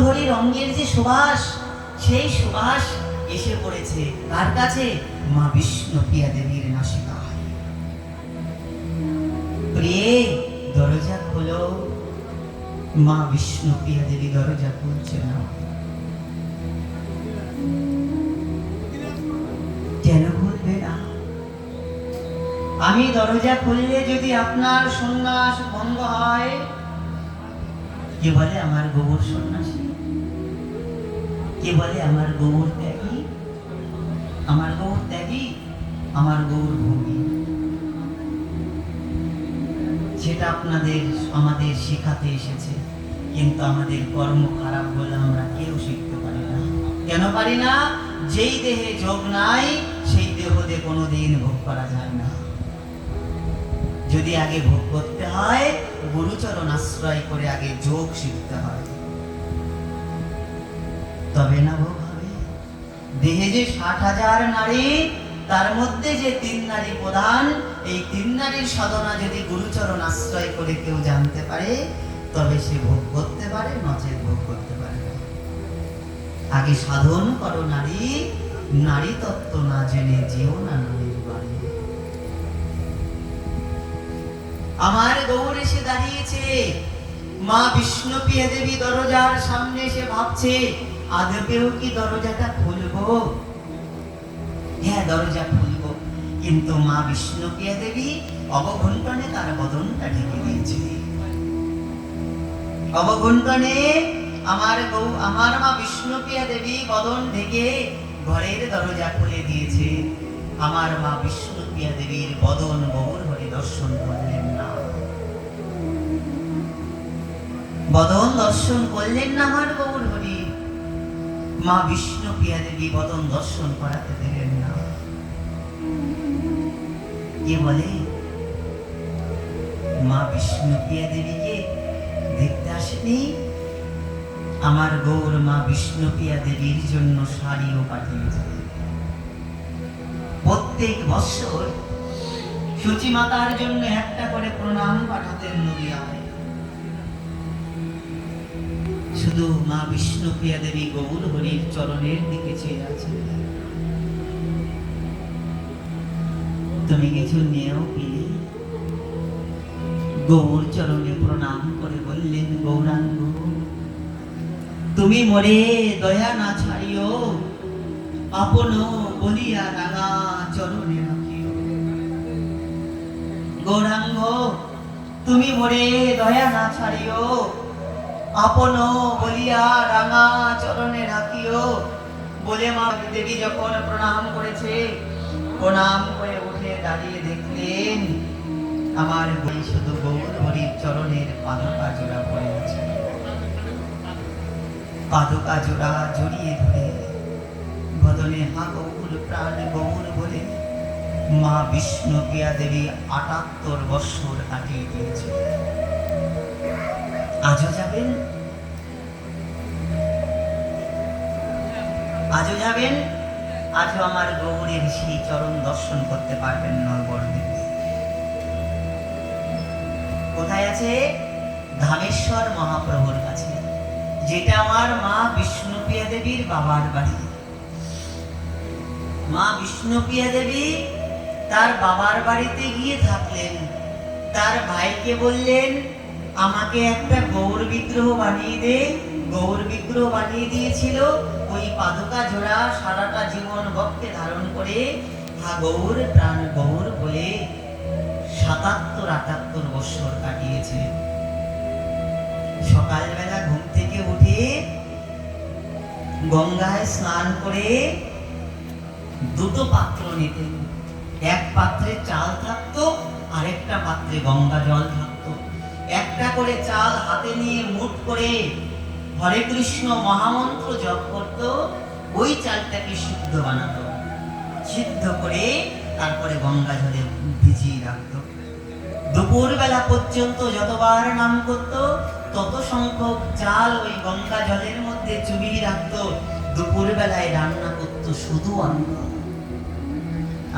হরির অঙ্গের যে সুবাস, সেই সুবাস এসে পড়েছে কার কাছে? মা বিষ্ণুপ্রিয়া দেবীর নাসিকায়। প্রিয়ে, দরজা খোলো। মা বিষ্ণুপ্রিয়া দেবী দরজা খুলছে না। কেন খুলবে না? আমি দরজা খুললে যদি আপনার সন্ন্যাস ভঙ্গ হয়, কে বলে আমার গোবর সন্ন্যাসী, কে বলে আমার গোবর ত্যাগী, আমার গোবর ত্যাগী, আমার গোবর ভোগী। সেটা আপনাদের আমাদের শেখাতে এসেছে, কিন্তু আমাদের কর্ম খারাপ বলে আমরা কেউ শিখতে পারি না। কেন পারি না? যেই দেহে যোগ নাই, সেই দেহতে কোনোদিন ভোগ করা যায় না। যদি আগে ভোগ করতে হয়, গুরুচরণ আশ্রয় করে আগে যোগ শিখতে হয়, তবে না ভোগ হবে। দেহে যে 60,000 নারী, তার মধ্যে যে 3 নারী প্রধান, এই 3 নারীর সাধনা যদি গুরুচরণ আশ্রয় করে কেউ জানতে পারে, তবে সে ভোগ করতে পারে, নচেত ভোগ করতে পারে না। আগে সাধন করো নারী, নারী তত্ত্ব না জেনে যেও না নারীর বাড়ি। আমার গৌর এসে দাঁড়িয়েছে, মা বিষ্ণুপ্রিয়া দেবী দরজার সামনে এসে ভাবছে, আদপেও কি দরজাটা খুলবো? হ্যাঁ, দরজা খুলবো, কিন্তু মা বিষ্ণুপ্রিয়া দেবী অবগুণ্ঠনে তার বদনটা ঢেকে দিয়েছে। অবগুণ্ঠনে আমার মা বিষ্ণুপ্রিয়া দেবী বদন ঢেকে ঘরের দরজা খুলে দিয়েছে। আমার মা বিষ্ণুপ্রিয়া দেবীর বদন গৌর হরি দর্শন করলেন না, বদন দর্শন করলেন না আমার গৌর হরি। মা বিষ্ণুপ্রিয়া দেবী বদন দর্শন করাতে দিলেন না। কে বলে? মা বিষ্ণুপ্রিয়া দেবীকে দেখতে আসেনি, আমার গৌর মা বিষ্ণুপ্রিয়া দেবীর জন্য শাড়িও পাঠিয়েছে। প্রত্যেক বৎসর সূচি মাতার জন্য একটা করে প্রণাম পাঠাতেন নদিয়ায়। শুধু মা বিষ্ণুপ্রিয়া দেবী গৌর হরির চরণের দিকে চেয়ে আছে। তুমি কিছু নিয়েও পেলে? গৌর চরণে প্রণাম করে বললেন, গৌরাঙ্গ, তুমি মোরে দয়া না ছাড়িও, আপন বলিয়া রাঙা চরণে রাখিও। গৌরাঙ্গ, তুমি মোরে দয়া না ছাড়িও, আপন বলিয়া রাঙা চরণে রাখিও। বলে মা দেবী যখন প্রণাম করেছে, প্রণাম করে উঠে দাঁড়িয়ে দেখলেন আমার বই শুধু গৌর হরির চরণের পাদুকা জোড়া পড়ে আছে। পাদুকা জোড়া জড়িয়ে ধরে বদনে হা গৌর প্রাণ গৌর বলে মা বিষ্ণুপ্রিয়া দেবী ৭৮ বৎসর কাটিয়ে দিয়েছে। আজও যাবেন? আজও যাবেন? আজও আমার গৌরের সেই চরণ দর্শন করতে পারবেন নবদ্বীপে। কোথায় আছে? ধামেশ্বর মহাপ্রভুর কাছে, যেটা আমার মা বিষ্ণুপ্রিয়া দেবীর বাবার বাড়ি। মা বিষ্ণুপ্রিয়া দেবী তার বাবার বাড়িতে গিয়ে থাকলেন। তার ভাইকে বললেন, আমাকে একটা গৌর বিগ্রহ বানিয়ে দে। গৌর বিগ্রহ বানিয়ে দিয়েছিল। ওই পাদুকা জোড়া সারাটা জীবন বক্ষে ধারণ করে হা গৌর প্রাণ গৌর বলে ৭৭-৭৮ বৎসর কাটিয়েছে। সকালবেলা ঘুম থেকে উঠে গঙ্গায় স্নান করে 2টো পাত্র নিতেন। এক পাত্রে চাল থাকতো, আরেকটা পাত্রে গঙ্গা জল থাকতো। একটা করে চাল হাতে নিয়ে মুঠ করে হরে কৃষ্ণ মহামন্ত্র জপ করত। ওই চালটাকে সিদ্ধ বানাতো, সিদ্ধ করে তারপরে গঙ্গা জলে ভিজিয়ে রাখতো। দুপুরবেলা পর্যন্ত যতবার নাম করত, তত সংখ্যক চাল ওই গঙ্গা জলের মধ্যে চুবিয়ে রাখতো। দুপুরবেলায় রান্না করত শুধু অন্ন।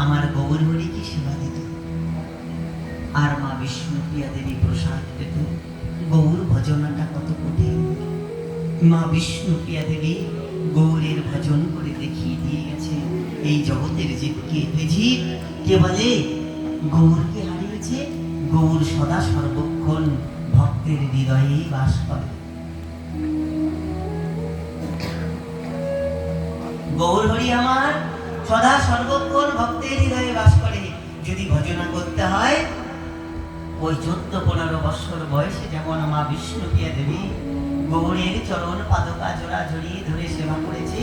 আমার গৌর হরিকে সেবা দিত, আর মা বিষ্ণুপ্রিয়া দেবী প্রসাদ পেত। গৌর ভজনাটা কত কঠিন, মা বিষ্ণুপ্রিয়া দেবী গৌরের ভজন করে দেখিয়ে দিয়ে গেছে এই জগতের জীবকে। জীব কে বলে গৌরকে হারিয়েছে, গৌর সদা সর্বক্ষণ ভক্তের হৃদয়ে বাস করে। গৌর হরি আমার সদা সর্বক্ষণ ভক্তের হৃদয়ে বাস করে। যদি ভজনা করতে হয় ওই 14-15 বছর বয়সে যেমন মা বিষ্ণুপ্রিয়া দেবী গৌরের চরণ পাদকা জোড়া জড়িয়ে ধরে সেবা করেছে,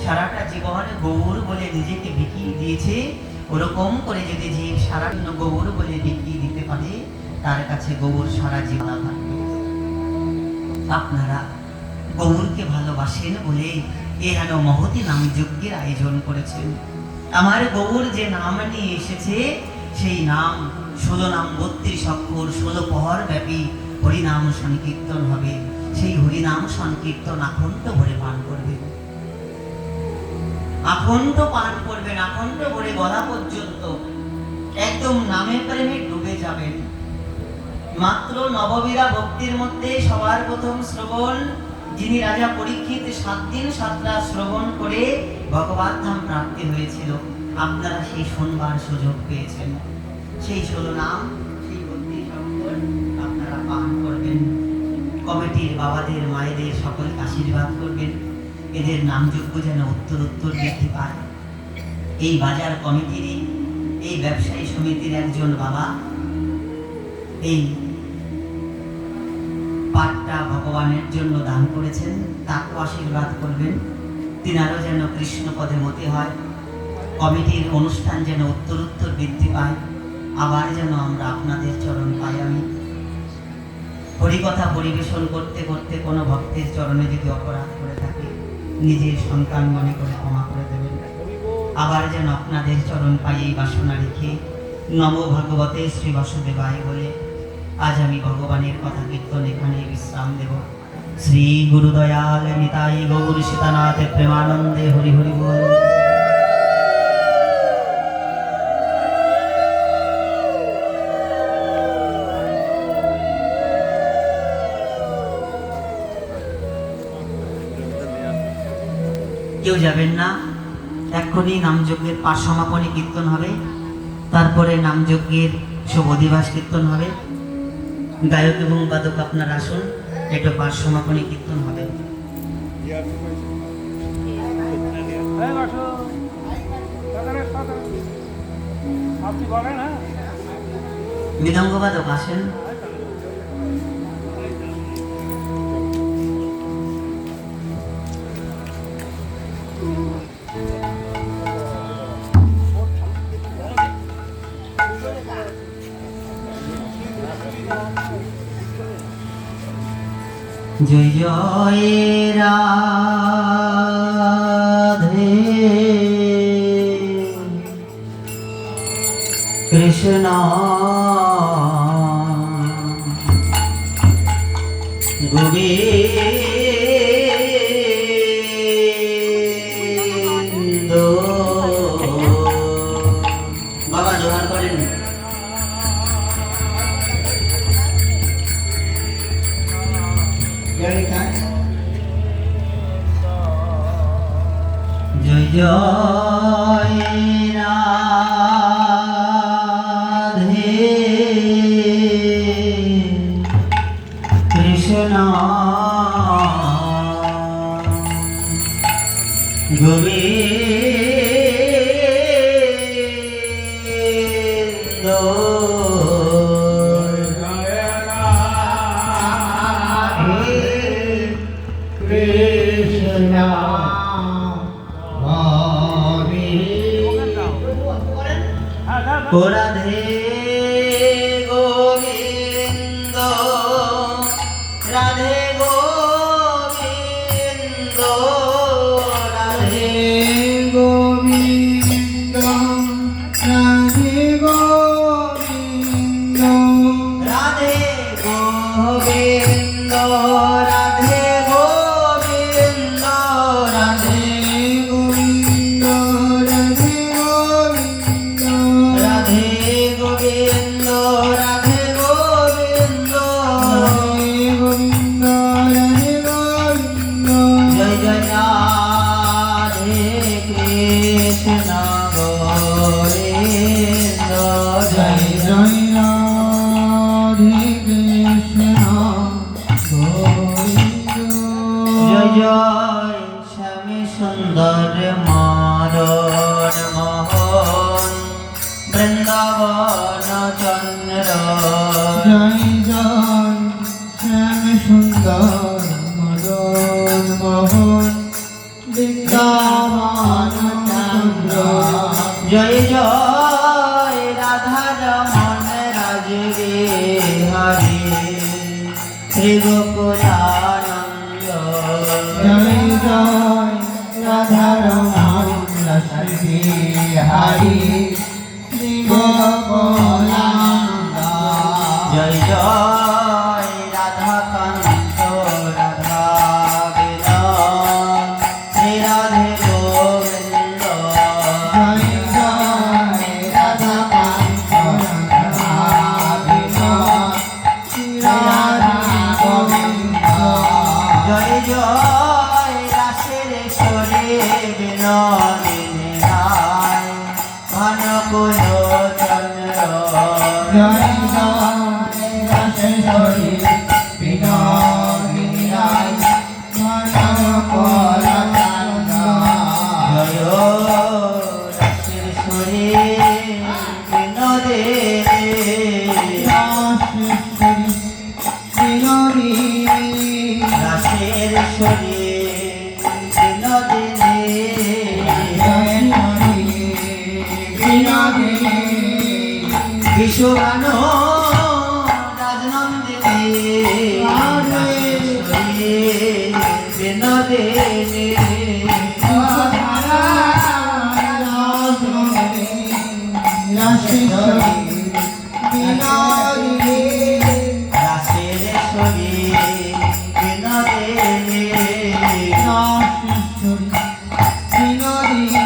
সারাটা জীবন গৌর বলে নিজেকে বিকিয়ে দিয়েছে, ওরকম করে যদি জীব সারা গৌর বলে বিকিয়ে দিতে পারে তার কাছে গৌর সারা জীবন থাকবে। আপনারা গৌরকে ভালোবাসেন বলে এহেন মহতি নাম যজ্ঞের আয়োজন করেছেন। আমার গৌর যে নাম নিয়ে এসেছে সেই নাম 16 নাম 32 অক্ষর 16 প্রহর ব্যাপী হরিনাম সংকীর্তন হবে। সেই হরিনাম সংকীর্তন আখণ্ড ভরে পান করবেন, আখণ্ড পান করবেন, আখণ্ড ভরে গলা পর্যন্ত একদম নামে প্রেমে ডুবে যাবেন। মাত্র নববীরা ভক্তির মধ্যে সবার প্রথম শ্রবণ, যিনি রাজা পরীক্ষিত 7 দিন 7 রাত শ্রবণ করে ভগবান ধাম প্রাপ্তি হয়েছিল, আপনারা সেই শুনবার সুযোগ পেয়েছেন। সেই 16 নাম, সেই 32 অক্ষর আপনারা পান করবেন। কমিটির বাবাদের মায়েদের সকলকে আশীর্বাদ করবেন, এদের নামযোগ্য যেন উত্তর বৃদ্ধি পায়। এই বাজার কমিটির এই ব্যবসায়ী সমিতির একজন বাবা এই পাটটা ভগবানের জন্য দান করেছেন, তাকেও আশীর্বাদ করবেন, তিনারও যেন কৃষ্ণ পদে মতি হয়, কমিটির অনুষ্ঠান যেন উত্তর বৃদ্ধি পায়, আবার যেন আমরা আপনাদের চরণ পাই। আমি হরিকথা পরিবেশন করতে করতে কোনো ভক্তের চরণে যদি অপরাধ করে থাকি নিজের সন্তান মনে করে ক্ষমা করে দেবেন। আবার যেন আপনাদের চরণ পাই এই বাসনা রেখে নমো ভগবতে শ্রী বাসুদেবায় বলে আজ আমি ভগবানের কথা কীর্তন এখানে বিশ্রাম দেব। শ্রী গুরুদয়াল নিতাই গৌর সীতানাথ প্রেমানন্দে হরি হরি বল। কেউ যাবেন না, এক্ষুনি নামযজ্ঞের পাঠ সমাপনী কীর্তন হবে, তারপরে নামযজ্ঞের শুভ অধিবাস কীর্তন হবে। গায়ক এবং বাদক আপনার আসুন, একটু পাঠ সমাপনী কীর্তন হবে। মৃদঙ্গ বাদক আসেন। জয় জয় রাধে কৃষ্ণ গোবিন্দ। বাবা জোহার করেন। জয় জয় রাধে কৃষ্ণ গোবিন্দ। ও রাধে গোবিন্দ, রাধে গোবিন্দ, রাধে গোবিন্দ, রাধে গোবিন্দ, রাধে গোবিন্দ, রাধে গোবিন্দ, রাধে গোবিন্দ, রাধে গোবিন্দ, রাধে গোবিন্দ। জয় রাধে কৃষ্ণ গোবিন্দ জয় জয় রাধে কৃষ্ণ গোবিন্দ জয় জয় শ্যামী সুন্দর মরণ মোহন বৃন্দাবন চন্দ্র জয় জয় শ্যাম সুন্দর মদন মোহন বৃন্দাবন চন্দ্র জয় জয় রাধা রমন রাজগে হরে শ্রী গোকুলানন্দ জয় জয় রাধা রমণ লক্ষ্মী হরি শ্রী গোকুলানন্দ জয় জয় রাধা কান্ত রাধা বিনোদ শ্রী রাধে গোবিন্দ জয় জয় রাধা কান্ত রাধা বিনোদ শ্রী রাধা গোবিন্দ জয় জয় রাসের সরে বিনোদিনী রায় ঘন কুল চন্দ্র জয় জয় রাসেশ্বরী বিনোদিনী রায় ঘন কুল চন্দ্র জয় রাসের সরে বিনোদে রাসেশ্বরী বিনোদিনী রাসের সরে বিনোদিনী বিশ্বগান রাজনন্দিনী রাজেশ্বরী বিনোদিনী রাসের সরে বিনোদিনী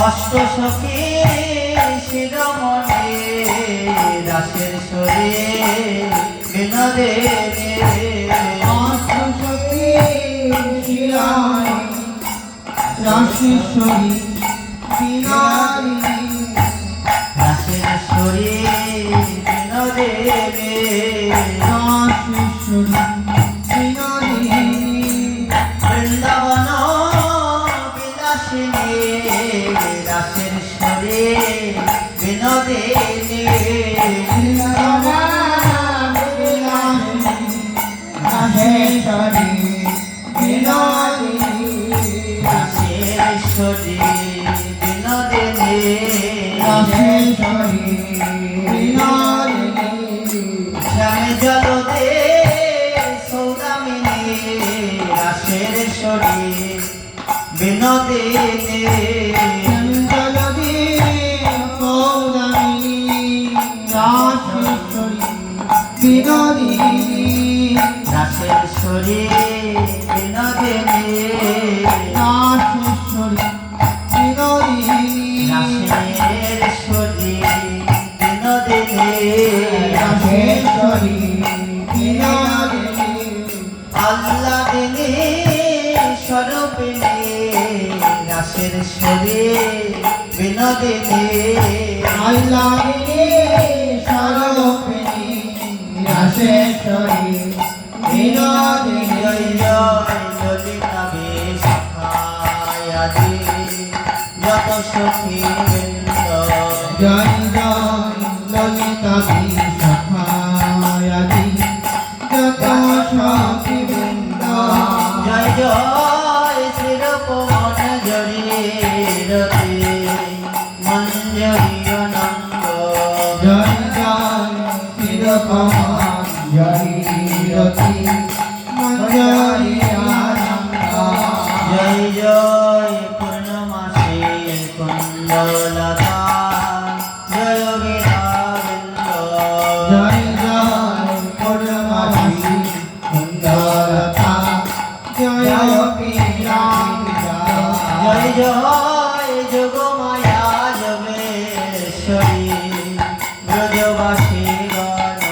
অষ্ট সখী শিরোমণি রাসের সরে বিনোদিনী রাসেশ্বরী বিনোদিনী রাসের সরে বিনোদিনী রাসেশ্বরী বিনোদিনী বৃন্দাবন বিলাসিনী রাসের সরে বিনোদিনী রাসেশ্বরী বিনোদিনী রাসের সরে বিনোদিনী রাসেশ্বরী বিনোদিনী শ্যামে জলদে সৌদামিনী রাসের সরে বিনোদিনী চঞ্চলবী কৌদামিনী রাসেশ্বরী বিনোদিনী রাসের সরে বিনোদিনী রাসেশ্বরী বিনোদিনী রাসের সরে বিনোদিনী রাসেশ্বরী বিনোদিনী আল্লাদিনী স্বরূপিণী রাসের সরে বিনোদিনী আল্লাহিনী স্বরূপিণী রাসেশ্বরী বিনোদিনী জয় জয় ললিতা বিশাখায়াদি যত সখী বৃন্দ জয় জয় ললিতা বিশাখায়াদি যত সখী বৃন্দ জয় জয় শ্রীরূপমন জড়িয়ে রতি মঞ্জরি অনঙ্গ জয় জয় চিরকমল জয় রতি মঞ্জরি আনন্দ জয় জয় পূর্ণমাসে কুণ্ডলতা জয় বীরাবৃন্দ জয় জয় পূর্ণমাসী সুন্দরতা জয় পীড়াবিদা জয় জয় যোগমায়া যোগেশ্বরী ব্রজবাসী গণ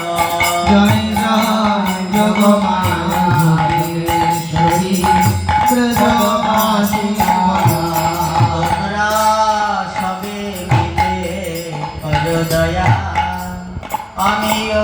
জয় জয় যোগমায়া যোগেশ্বরী ব্রজবাসী তোমরা সবে মিলে করো দয়া, আমিও